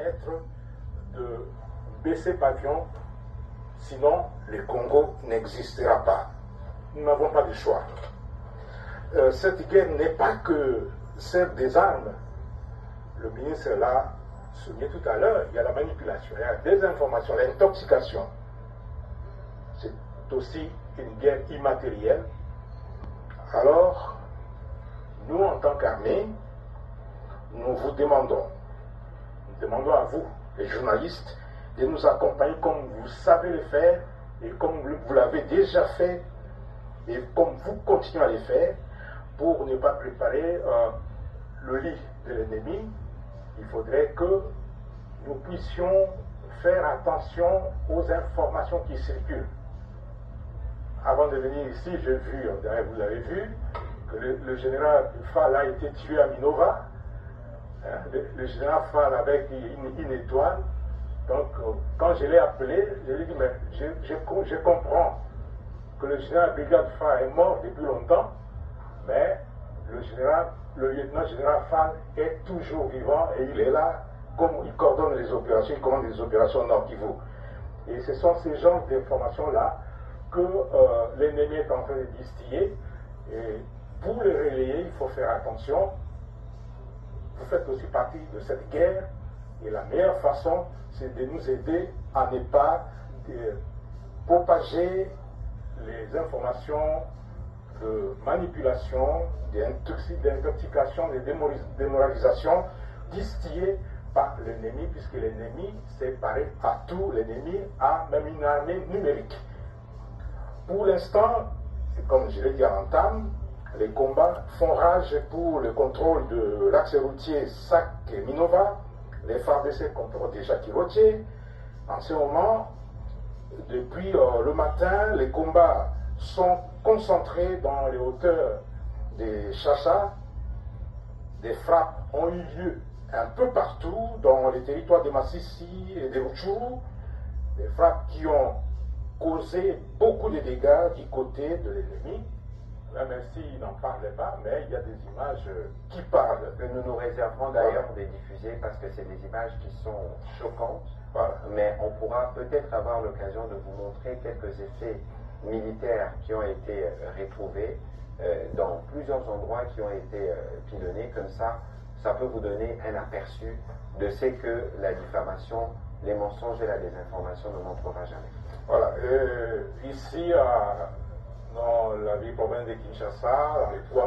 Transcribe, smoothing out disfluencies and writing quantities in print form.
être de baisser pavillon, sinon le Congo n'existera pas. Nous n'avons pas de choix. Cette guerre n'est pas que celle des armes. Le ministre l'a souligné tout à l'heure, il y a la manipulation, il y a la désinformation, l'intoxication. C'est aussi une guerre immatérielle. Alors, nous, en tant qu'armée, nous vous demandons à vous, les journalistes, de nous accompagner comme vous savez le faire et comme vous l'avez déjà fait et comme vous continuez à le faire pour ne pas préparer le lit de l'ennemi. Il faudrait que nous puissions faire attention aux informations qui circulent. Avant de venir ici, j'ai vu, vous l'avez vu, que le général Fall a été tué à Minova. Le général Fall avec une étoile. Donc, quand je l'ai appelé, je lui ai dit, mais je comprends que le général Brigade Fall est mort depuis longtemps, mais le lieutenant général Fall est toujours vivant et il est là, comme il coordonne les opérations, il commande les opérations Nord Kivu. Et ce sont ces genres d'informations-là que l'ennemi est en train de distiller. Et pour les relayer, il faut faire attention. Vous faites aussi partie de cette guerre et la meilleure façon, c'est de nous aider à ne pas propager les informations de manipulation, d'intoxication, de démoralisation distillées par l'ennemi, puisque l'ennemi s'est paré à tout. L'ennemi a même une armée numérique. Pour l'instant, comme je l'ai dit à l'entame, les combats font rage pour le contrôle de l'axe routier Sac et Minova. Les FARDC contrôlent déjà Kirotier. En ce moment, depuis le matin, les combats sont concentrés dans les hauteurs des Chacha. Des frappes ont eu lieu un peu partout dans les territoires de Massissi et de Rutshuru. Des frappes qui ont causé beaucoup de dégâts du côté de l'ennemi. Même s'il n'en parlait pas, mais il y a des images qui parlent. Que nous nous réserverons d'ailleurs de diffuser parce que c'est des images qui sont choquantes. Voilà. Mais on pourra peut-être avoir l'occasion de vous montrer quelques effets militaires qui ont été retrouvés dans plusieurs endroits qui ont été pilonnés. Comme ça peut vous donner un aperçu de ce que la diffamation, les mensonges et la désinformation ne montrera jamais. Voilà. Ici, dans la ville province de Kinshasa, dans les trois